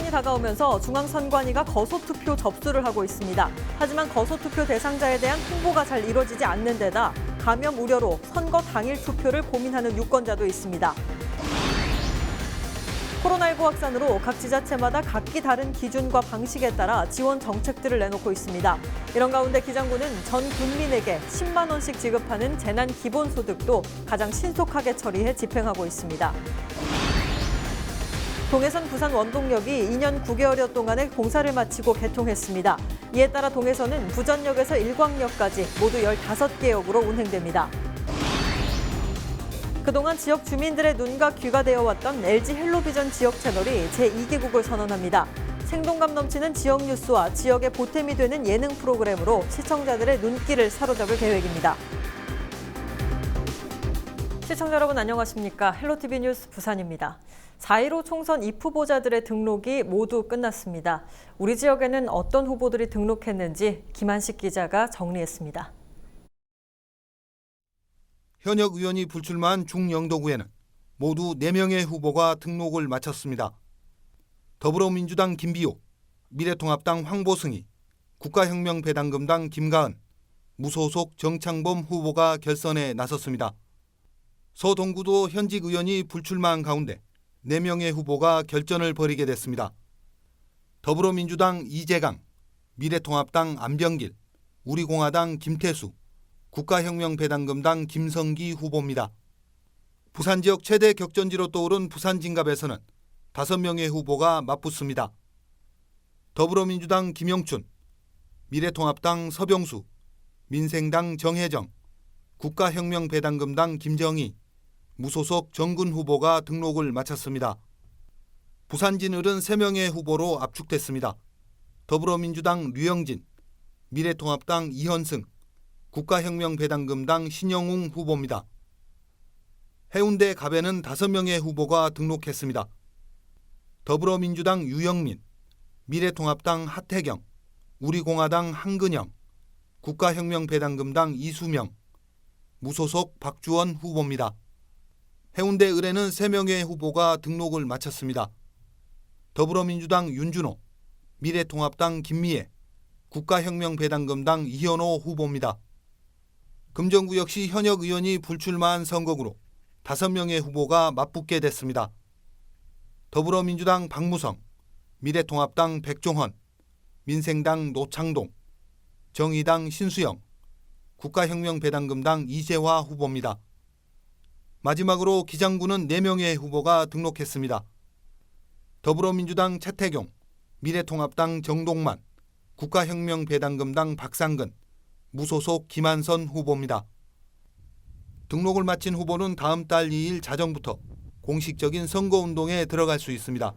총선이 다가오면서 중앙선관위가 거소투표 접수를 하고 있습니다. 하지만 거소투표 대상자에 대한 홍보가 잘 이루어지지 않는 데다 감염 우려로 선거 당일 투표를 고민하는 유권자도 있습니다. 코로나19 확산으로 각 지자체마다 각기 다른 기준과 방식에 따라 지원 정책들을 내놓고 있습니다. 이런 가운데 기장군은 전 국민에게 10만 원씩 지급하는 재난 기본소득도 가장 신속하게 처리해 집행하고 있습니다. 동해선 부산 원동역이 2년 9개월여 동안의 공사를 마치고 개통했습니다. 이에 따라 동해선은 부전역에서 일광역까지 모두 15개 역으로 운행됩니다. 그동안 지역 주민들의 눈과 귀가 되어왔던 LG 헬로비전 지역 채널이 제2개국을 선언합니다. 생동감 넘치는 지역 뉴스와 지역의 보탬이 되는 예능 프로그램으로 시청자들의 눈길을 사로잡을 계획입니다. 시청자 여러분 안녕하십니까? 헬로티비 뉴스 부산입니다. 4.15 총선 입후보자들의 등록이 모두 끝났습니다. 우리 지역에는 어떤 후보들이 등록했는지 김한식 기자가 정리했습니다. 현역 의원이 불출마한 중영도구에는 모두 4명의 후보가 등록을 마쳤습니다. 더불어민주당 김비호, 미래통합당 황보승희, 국가혁명배당금당 김가은, 무소속 정창범 후보가 결선에 나섰습니다. 서동구도 현직 의원이 불출마한 가운데 4명의 후보가 결전을 벌이게 됐습니다. 더불어민주당 이재강, 미래통합당 안병길, 우리공화당 김태수, 국가혁명배당금당 김성기 후보입니다. 부산 지역 최대 격전지로 떠오른 부산진갑에서는 5명의 후보가 맞붙습니다. 더불어민주당 김영춘, 미래통합당 서병수, 민생당 정혜정, 국가혁명배당금당 김정희, 무소속 정근 후보가 등록을 마쳤습니다. 부산진을은 3명의 후보로 압축됐습니다. 더불어민주당 류영진, 미래통합당 이현승, 국가혁명배당금당 신영웅 후보입니다. 해운대 갑에는 5명의 후보가 등록했습니다. 더불어민주당 유영민, 미래통합당 하태경, 우리공화당 한근영, 국가혁명배당금당 이수명, 무소속 박주원 후보입니다. 해운대 을에는 3명의 후보가 등록을 마쳤습니다. 더불어민주당 윤준호, 미래통합당 김미애, 국가혁명배당금당 이현호 후보입니다. 금정구 역시 현역 의원이 불출마한 선거구로 5명의 후보가 맞붙게 됐습니다. 더불어민주당 박무성, 미래통합당 백종헌, 민생당 노창동, 정의당 신수영, 국가혁명배당금당 이재화 후보입니다. 마지막으로 기장군은 4명의 후보가 등록했습니다. 더불어민주당 최태경, 미래통합당 정동만, 국가혁명배당금당 박상근, 무소속 김한선 후보입니다. 등록을 마친 후보는 다음 달 2일 자정부터 공식적인 선거운동에 들어갈 수 있습니다.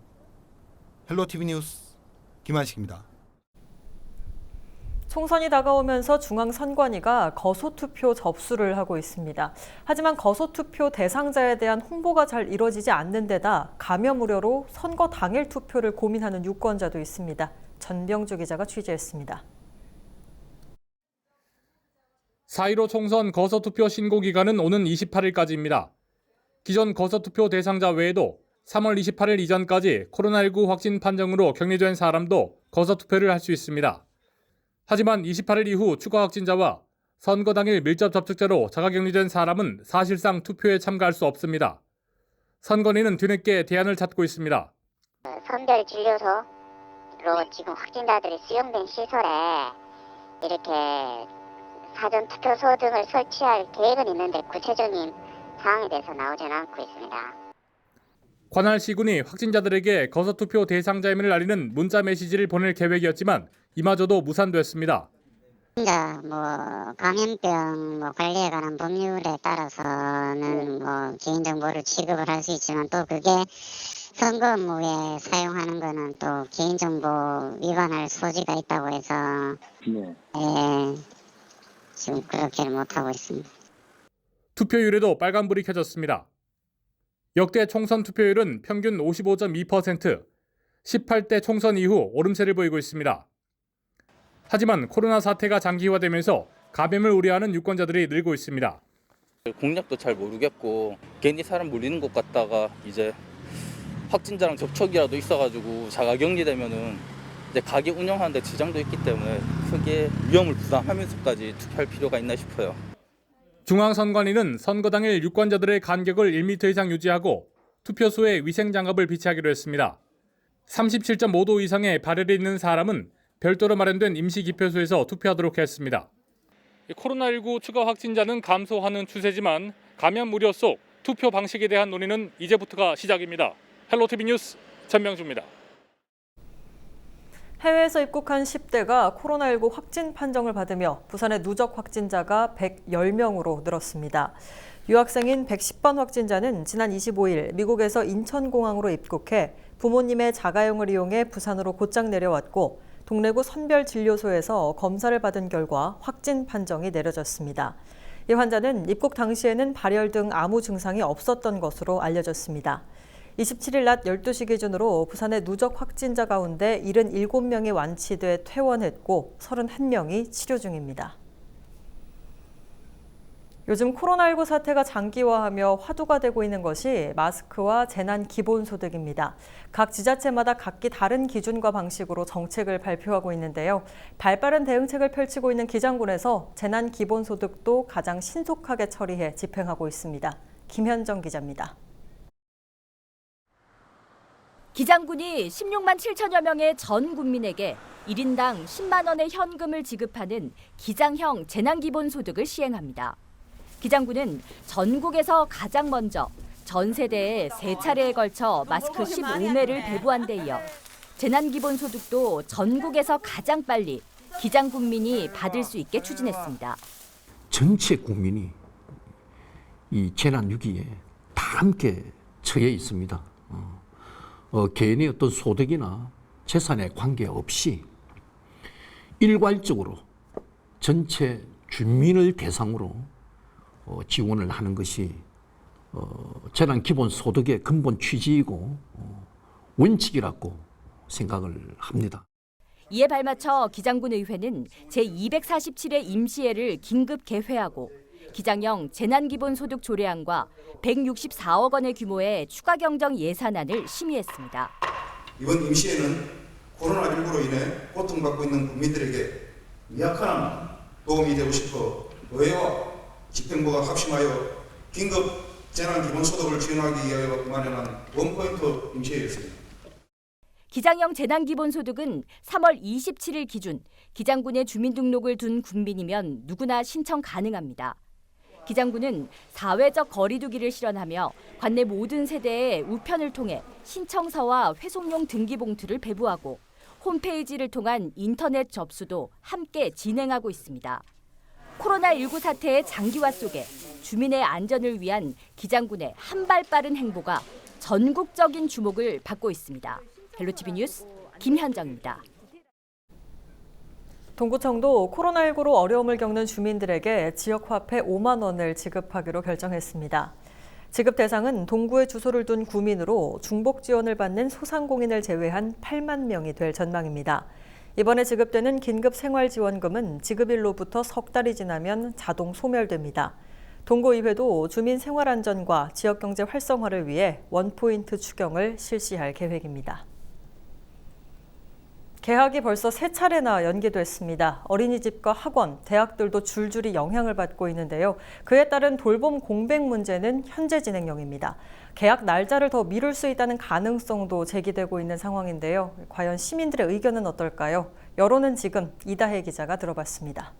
헬로티비 뉴스 김한식입니다. 총선이 다가오면서 중앙선관위가 거소투표 접수를 하고 있습니다. 하지만 거소투표 대상자에 대한 홍보가 잘 이루어지지 않는 데다 감염 우려로 선거 당일 투표를 고민하는 유권자도 있습니다. 전병주 기자가 취재했습니다. 4.15 총선 거소투표 신고 기간은 오는 28일까지입니다. 기존 거소투표 대상자 외에도 3월 28일 이전까지 코로나19 확진 판정으로 격리된 사람도 거소투표를 할 수 있습니다. 하지만 28일 이후 추가 확진자와 선거 당일 밀접 접촉자로 자가격리된 사람은 사실상 투표에 참가할 수 없습니다. 선관위는 뒤늦게 대안을 찾고 있습니다. 선별진료소로 지금 확진자들이 수용된 시설에 이렇게 사전 투표소 등을 설치할 계획은 있는데 구체적인 사항에 대해서 나오지는 않고 있습니다. 관할 시군이 확진자들에게 거소투표 대상자임을 알리는 문자 메시지를 보낼 계획이었지만 이마저도 무산됐습니다. 감염병 관리에 관한 법률에 따라서는 개인정보를 취급을 할 수 있지만 또 그게 선거 업무에 사용하는 거는 또 개인정보 위반할 소지가 있다고 해서 지금 그렇게 못하고 있습니다. 투표율에도 빨간불이 켜졌습니다. 역대 총선 투표율은 평균 55.2%, 18대 총선 이후 오름세를 보이고 있습니다. 하지만 코로나 사태가 장기화되면서 감염을 우려하는 유권자들이 늘고 있습니다. 공약도 잘 모르겠고 괜히 사람 몰리는 것 같다가 이제 확진자랑 접촉이라도 있어가지고 자가격리되면은 이제 가게 운영하는데 지장도 있기 때문에 크게 위험을 부담하면서까지 투표할 필요가 있나 싶어요. 중앙선관위는 선거 당일 유권자들의 간격을 1m 이상 유지하고 투표소에 위생장갑을 비치하기로 했습니다. 37.5도 이상의 발열이 있는 사람은 별도로 마련된 임시기표소에서 투표하도록 했습니다. 코로나19 추가 확진자는 감소하는 추세지만 감염 우려 속 투표 방식에 대한 논의는 이제부터가 시작입니다. 헬로티비 뉴스 전명주입니다. 해외에서 입국한 10대가 코로나19 확진 판정을 받으며 부산의 누적 확진자가 110명으로 늘었습니다. 유학생인 110번 확진자는 지난 25일 미국에서 인천공항으로 입국해 부모님의 자가용을 이용해 부산으로 곧장 내려왔고 동래구 선별진료소에서 검사를 받은 결과 확진 판정이 내려졌습니다. 이 환자는 입국 당시에는 발열 등 아무 증상이 없었던 것으로 알려졌습니다. 27일 낮 12시 기준으로 부산의 누적 확진자 가운데 77명이 완치돼 퇴원했고 31명이 치료 중입니다. 요즘 코로나19 사태가 장기화하며 화두가 되고 있는 것이 마스크와 재난 기본소득입니다. 각 지자체마다 각기 다른 기준과 방식으로 정책을 발표하고 있는데요. 발빠른 대응책을 펼치고 있는 기장군에서 재난 기본소득도 가장 신속하게 처리해 집행하고 있습니다. 김현정 기자입니다. 기장군이 16만 7천여 명의 전 국민에게 1인당 10만 원의 현금을 지급하는 기장형 재난기본소득을 시행합니다. 기장군은 전국에서 가장 먼저 전 세대에 3차례에 걸쳐 마스크 15매를 배부한 데 이어 재난기본소득도 전국에서 가장 빨리 기장군민이 받을 수 있게 추진했습니다. 전체 국민이 이 재난 위기에 다 함께 처해 있습니다. 개인의 어떤 소득이나 재산에 관계없이 일괄적으로 전체 주민을 대상으로 지원을 하는 것이 재난기본소득의 근본 취지이고 원칙이라고 생각을 합니다. 이에 발맞춰 기장군의회는 제247회 임시회를 긴급 개회하고 기장형 재난기본소득 조례안과 164억 원의 규모의 추가 경정 예산안을 심의했습니다. 이번 임시회는 코로나19로 인해 고통받고 있는 국민들에게 미약한 도움이 되고 싶어 의회와 집행부가 합심하여 긴급 재난기본소득을 지원하기 위하여 마련한 원포인트 임시회였습니다. 기장형 재난기본소득은 3월 27일 기준 기장군에 주민등록을 둔 국민이면 누구나 신청 가능합니다. 기장군은 사회적 거리두기를 실현하며 관내 모든 세대에 우편을 통해 신청서와 회송용 등기봉투를 배부하고 홈페이지를 통한 인터넷 접수도 함께 진행하고 있습니다. 코로나19 사태의 장기화 속에 주민의 안전을 위한 기장군의 한 발 빠른 행보가 전국적인 주목을 받고 있습니다. 헬로티비 뉴스 김현정입니다. 동구청도 코로나19로 어려움을 겪는 주민들에게 지역화폐 5만 원을 지급하기로 결정했습니다. 지급 대상은 동구에 주소를 둔 구민으로 중복 지원을 받는 소상공인을 제외한 8만 명이 될 전망입니다. 이번에 지급되는 긴급생활지원금은 지급일로부터 석 달이 지나면 자동 소멸됩니다. 동구의회도 주민 생활안전과 지역경제 활성화를 위해 원포인트 추경을 실시할 계획입니다. 개학이 벌써 3차례나 연기됐습니다. 어린이집과 학원, 대학들도 줄줄이 영향을 받고 있는데요. 그에 따른 돌봄 공백 문제는 현재 진행형입니다. 개학 날짜를 더 미룰 수 있다는 가능성도 제기되고 있는 상황인데요. 과연 시민들의 의견은 어떨까요? 여론은 지금 이다혜 기자가 들어봤습니다.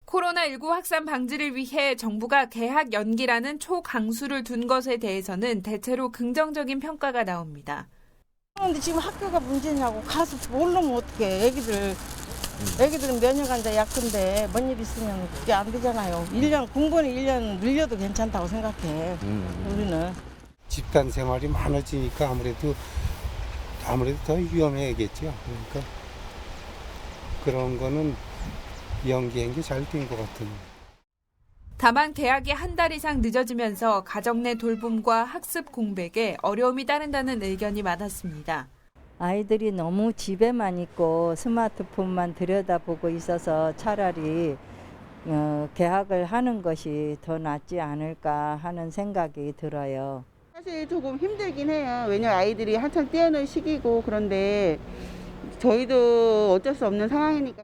코로나19 확산 방지를 위해 정부가 개학 연기라는 초강수를 둔 것에 대해서는 대체로 긍정적인 평가가 나옵니다. 근데 지금 학교가 문제냐고 가서 모르면 어떡해. 애기들은 면역 환자 약인데 뭔 일 있으면 그게 안 되잖아요. 공권이 1년 늘려도 괜찮다고 생각해. 우리는. 집단 생활이 많아지니까 아무래도 더 위험해야겠죠. 그러니까 그런 거는 연기한 게 잘 된 것 같은. 다만 개학이 한 달 이상 늦어지면서 가정 내 돌봄과 학습 공백에 어려움이 따른다는 의견이 많았습니다. 아이들이 너무 집에만 있고 스마트폰만 들여다보고 있어서 차라리 개학을 하는 것이 더 낫지 않을까 하는 생각이 들어요. 글쎄 조금 힘들긴 해요. 왜냐면 아이들이 한창 뛰어놀 시기고 그런데 저희도 어쩔 수 없는 상황이니까.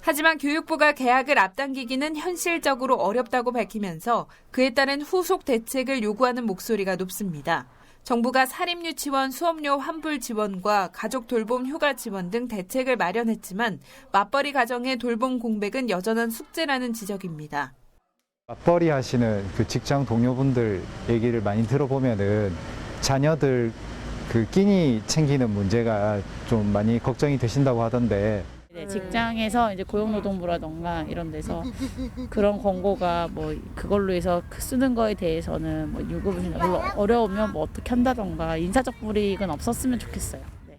하지만 교육부가 개학을 앞당기기는 현실적으로 어렵다고 밝히면서 그에 따른 후속 대책을 요구하는 목소리가 높습니다. 정부가 사립유치원 수업료 환불 지원과 가족 돌봄 휴가 지원 등 대책을 마련했지만 맞벌이 가정의 돌봄 공백은 여전한 숙제라는 지적입니다. 맞벌이 하시는 그 직장 동료분들 얘기를 많이 들어보면은 자녀들 그 끼니 챙기는 문제가 좀 많이 걱정이 되신다고 하던데. 네, 직장에서 이제 고용노동부라던가 이런 데서 그런 권고가 뭐 그걸로 해서 쓰는 거에 대해서는 뭐 유급을 별로 어려우면 뭐 어떻게 한다던가 인사적 불이익은 없었으면 좋겠어요. 네.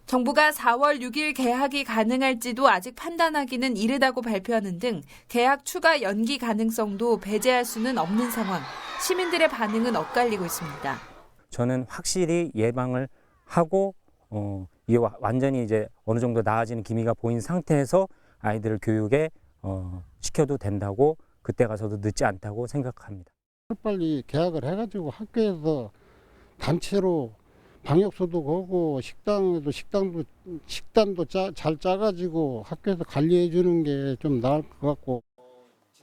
정부가 4월 6일 개학이 가능할지도 아직 판단하기는 이르다고 발표하는 등 개학 추가 연기 가능성도 배제할 수는 없는 상황. 시민들의 반응은 엇갈리고 있습니다. 저는 확실히 예방을 하고 이게 완전히 이제 어느 정도 나아지는 기미가 보인 상태에서 아이들을 교육에 시켜도 된다고 그때 가서도 늦지 않다고 생각합니다. 빨리 개학을 해가지고 학교에서 단체로 방역소도 거고 식단도 잘 짜가지고 학교에서 관리해 주는 게 좀 나을 것 같고.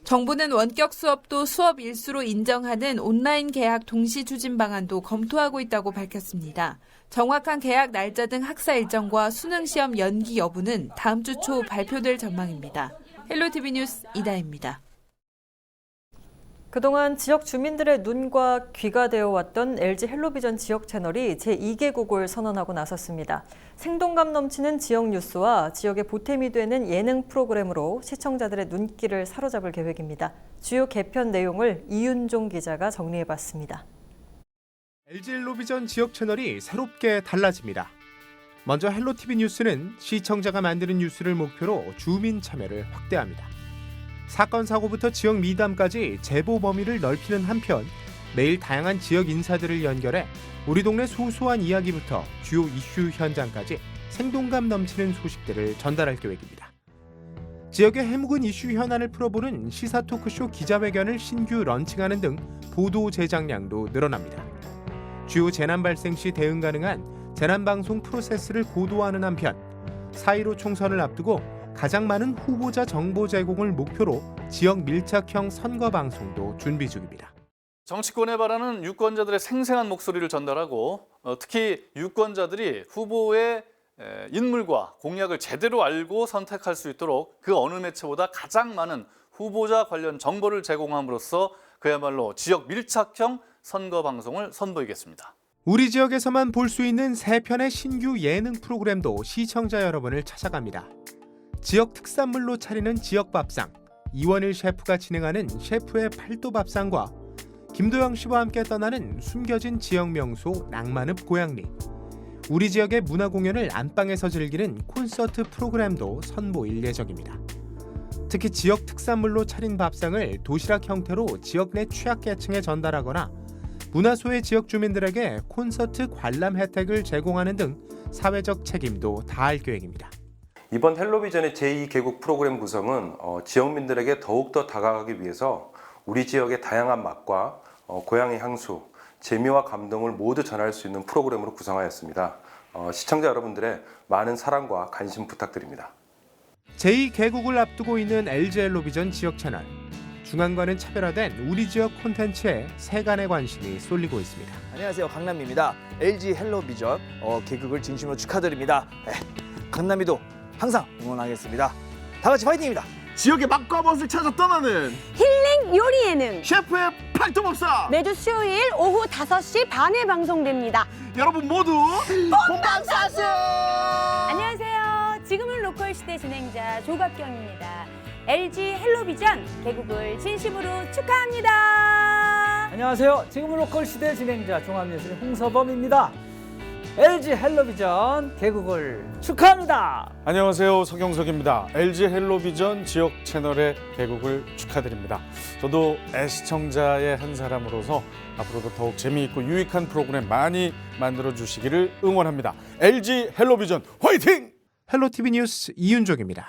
정부는 원격 수업도 수업 일수로 인정하는 온라인 개학 동시 추진 방안도 검토하고 있다고 밝혔습니다. 정확한 개학 날짜 등 학사 일정과 수능 시험 연기 여부는 다음 주 초 발표될 전망입니다. 헬로티비 뉴스 이다혜입니다. 그동안 지역 주민들의 눈과 귀가 되어왔던 LG 헬로비전 지역 채널이 제2개국을 선언하고 나섰습니다. 생동감 넘치는 지역 뉴스와 지역의 보탬이 되는 예능 프로그램으로 시청자들의 눈길을 사로잡을 계획입니다. 주요 개편 내용을 이윤종 기자가 정리해봤습니다. LG 헬로비전 지역 채널이 새롭게 달라집니다. 먼저 헬로티비 뉴스는 시청자가 만드는 뉴스를 목표로 주민 참여를 확대합니다. 사건 사고부터 지역 미담까지 제보 범위를 넓히는 한편 매일 다양한 지역 인사들을 연결해 우리 동네 소소한 이야기부터 주요 이슈 현장까지 생동감 넘치는 소식들을 전달할 계획입니다. 지역의 해묵은 이슈 현안을 풀어보는 시사 토크쇼 기자회견을 신규 런칭하는 등 보도 제작량도 늘어납니다. 주요 재난 발생 시 대응 가능한 재난방송 프로세스를 고도화하는 한편 4.15 총선을 앞두고 가장 많은 후보자 정보 제공을 목표로 지역 밀착형 선거 방송도 준비 중입니다. 정치권에 바라는 유권자들의 생생한 목소리를 전달하고 특히 유권자들이 후보의 인물과 공약을 제대로 알고 선택할 수 있도록 그 어느 매체보다 가장 많은 후보자 관련 정보를 제공함으로써 그야말로 지역 밀착형 선거 방송을 선보이겠습니다. 우리 지역에서만 볼 수 있는 3편의 신규 예능 프로그램도 시청자 여러분을 찾아갑니다. 지역 특산물로 차리는 지역 밥상, 이원일 셰프가 진행하는 셰프의 팔도 밥상과 김도영 씨와 함께 떠나는 숨겨진 지역 명소 낭만읍 고양리, 우리 지역의 문화 공연을 안방에서 즐기는 콘서트 프로그램도 선보일 예정입니다. 특히 지역 특산물로 차린 밥상을 도시락 형태로 지역 내 취약계층에 전달하거나 문화소외 지역 주민들에게 콘서트 관람 혜택을 제공하는 등 사회적 책임도 다할 계획입니다. 이번 헬로비전의 제2개국 프로그램 구성은 지역민들에게 더욱더 다가가기 위해서 우리 지역의 다양한 맛과 고향의 향수, 재미와 감동을 모두 전할 수 있는 프로그램으로 구성하였습니다. 시청자 여러분들의 많은 사랑과 관심 부탁드립니다. 제2개국을 앞두고 있는 LG 헬로비전 지역 채널. 중앙과는 차별화된 우리 지역 콘텐츠에 세간의 관심이 쏠리고 있습니다. 안녕하세요, 강남미입니다. LG 헬로비전 개국을 진심으로 축하드립니다. 강남미도 항상 응원하겠습니다. 다 같이 파이팅입니다. 지역의 맛과 멋을 찾아 떠나는 힐링 요리 예능 셰프의 팔도법사 매주 수요일 오후 5시 반에 방송됩니다. 여러분 모두 본방사수! 안녕하세요. 지금은 로컬 시대 진행자 조갑경입니다. LG 헬로비전 개국을 진심으로 축하합니다. 안녕하세요. 지금은 로컬 시대 진행자 종합예술인 홍서범입니다. LG 헬로비전 개국을 축하합니다. 안녕하세요. 서경석입니다. LG 헬로비전 지역 채널의 개국을 축하드립니다. 저도 애시청자의 한 사람으로서 앞으로도 더욱 재미있고 유익한 프로그램 많이 만들어주시기를 응원합니다. LG 헬로비전 화이팅! 헬로티비 뉴스 이윤종입니다.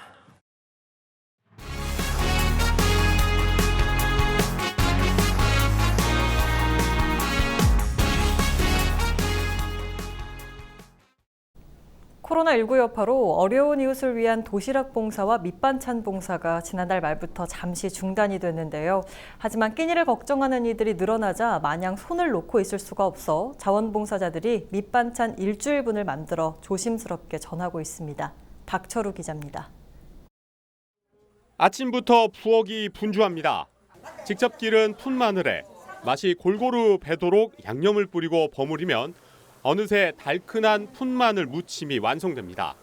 코로나19 여파로 어려운 이웃을 위한 도시락 봉사와 밑반찬 봉사가 지난달 말부터 잠시 중단이 됐는데요. 하지만 끼니를 걱정하는 이들이 늘어나자 마냥 손을 놓고 있을 수가 없어 자원봉사자들이 밑반찬 일주일분을 만들어 조심스럽게 전하고 있습니다. 박철우 기자입니다. 아침부터 부엌이 분주합니다. 직접 기른 푼마늘에 맛이 골고루 배도록 양념을 뿌리고 버무리면 어느새 달큰한 푼마늘 무침이 완성됩니다.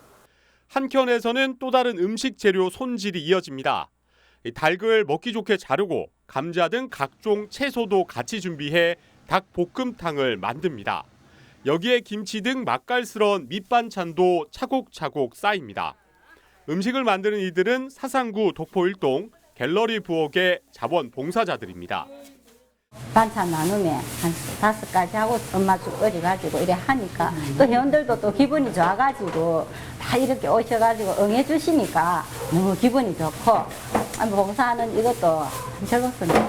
한켠에서는 또 다른 음식 재료 손질이 이어집니다. 닭을 먹기 좋게 자르고 감자 등 각종 채소도 같이 준비해 닭볶음탕을 만듭니다. 여기에 김치 등 맛깔스러운 밑반찬도 차곡차곡 쌓입니다. 음식을 만드는 이들은 사상구 독포일동 갤러리 부엌의 자원봉사자들입니다. 반찬 나누면 한 5가지 하고 엄마죽 끓여가지고 이래 하니까 또 회원들도 또 기분이 좋아가지고 다 이렇게 오셔가지고 응해주시니까 너무 기분이 좋고 봉사하는 이것도 즐겁습니다.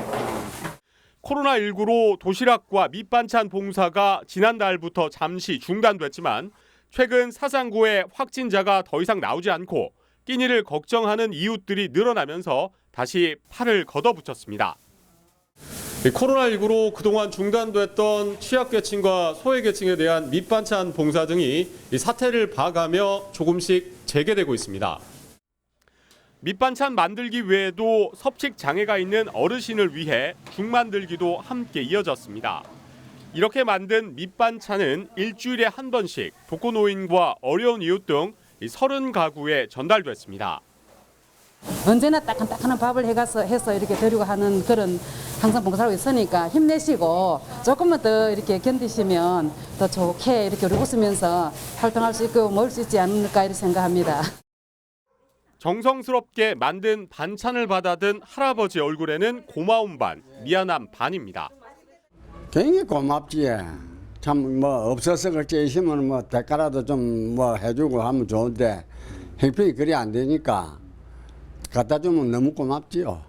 코로나19로 도시락과 밑반찬 봉사가 지난달부터 잠시 중단됐지만 최근 사상구에 확진자가 더 이상 나오지 않고 끼니를 걱정하는 이웃들이 늘어나면서 다시 팔을 걷어붙였습니다. 코로나19로 그동안 중단됐던 취약계층과 소외계층에 대한 밑반찬 봉사 등이 사태를 봐가며 조금씩 재개되고 있습니다. 밑반찬 만들기 외에도 섭식 장애가 있는 어르신을 위해 죽 만들기도 함께 이어졌습니다. 이렇게 만든 밑반찬은 일주일에 한 번씩 독거노인과 어려운 이웃 등 30가구에 전달됐습니다. 언제나 따끈따끈한 밥을 해서 이렇게 드리고 하는 그런 항상 봉사하고 있으니까 힘내시고 조금만 더 이렇게 견디시면 더 좋게 이렇게 웃으면서 활동할 수 있고 먹을 수 있지 않을까 이렇게 생각합니다. 정성스럽게 만든 반찬을 받아든 할아버지 얼굴에는 고마움 반, 미안함 반입니다. 굉장히 고맙지. 참 뭐 없어서 그렇지 있으면 뭐 대가라도 좀 뭐 해주고 하면 좋은데 형편이 그리 안 되니까 갖다 주면 너무 고맙지요.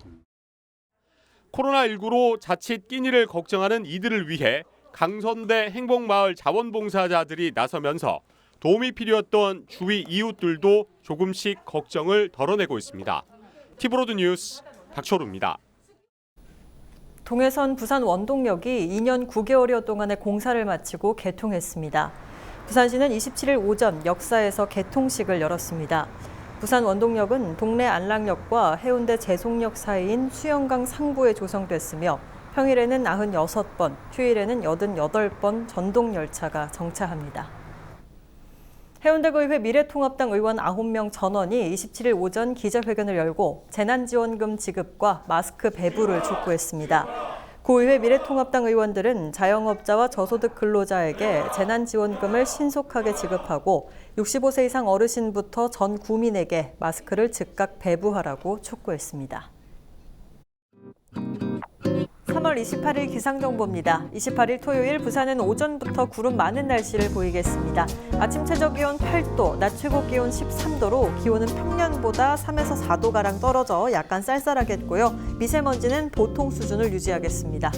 코로나19로 자칫 끼니를 걱정하는 이들을 위해 강선대 행복마을 자원봉사자들이 나서면서 도움이 필요했던 주위 이웃들도 조금씩 걱정을 덜어내고 있습니다. 티브로드 뉴스 박철우입니다. 동해선 부산 원동역이 2년 9개월여 동안의 공사를 마치고 개통했습니다. 부산시는 27일 오전 역사에서 개통식을 열었습니다. 부산 원동역은 동래 안락역과 해운대 제송역 사이인 수영강 상부에 조성됐으며 평일에는 96번, 휴일에는 88번 전동 열차가 정차합니다. 해운대구의회 미래통합당 의원 9명 전원이 27일 오전 기자회견을 열고 재난지원금 지급과 마스크 배부를 촉구했습니다. 구의회 미래통합당 의원들은 자영업자와 저소득 근로자에게 재난지원금을 신속하게 지급하고 65세 이상 어르신부터 전 구민에게 마스크를 즉각 배부하라고 촉구했습니다. 3월 28일 기상정보입니다. 28일 토요일 부산은 오전부터 구름 많은 날씨를 보이겠습니다. 아침 최저기온 8도, 낮 최고기온 13도로 기온은 평년보다 3에서 4도가량 떨어져 약간 쌀쌀하겠고요. 미세먼지는 보통 수준을 유지하겠습니다.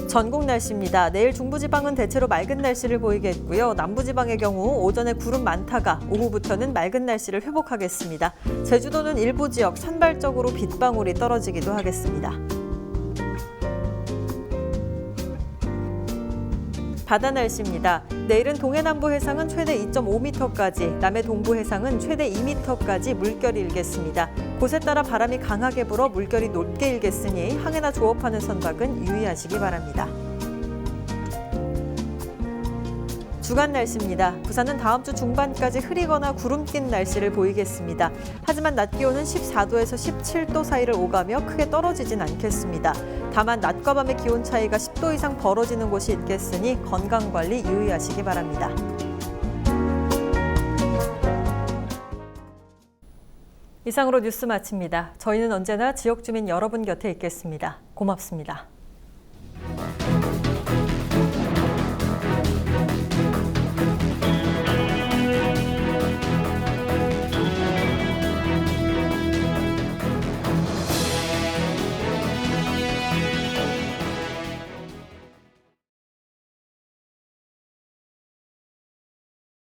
전국 날씨입니다. 내일 중부지방은 대체로 맑은 날씨를 보이겠고요. 남부지방의 경우 오전에 구름 많다가 오후부터는 맑은 날씨를 회복하겠습니다. 제주도는 일부 지역 산발적으로 빗방울이 떨어지기도 하겠습니다. 바다 날씨입니다. 내일은 동해남부 해상은 최대 2.5m까지, 남해 동부 해상은 최대 2m까지 물결이 일겠습니다. 곳에 따라 바람이 강하게 불어 물결이 높게 일겠으니 항해나 조업하는 선박은 유의하시기 바랍니다. 주간 날씨입니다. 부산은 다음 주 중반까지 흐리거나 구름 낀 날씨를 보이겠습니다. 하지만 낮 기온은 14도에서 17도 사이를 오가며 크게 떨어지진 않겠습니다. 다만 낮과 밤의 기온 차이가 10도 이상 벌어지는 곳이 있겠으니 건강관리 유의하시기 바랍니다. 이상으로 뉴스 마칩니다. 저희는 언제나 지역 주민 여러분 곁에 있겠습니다. 고맙습니다.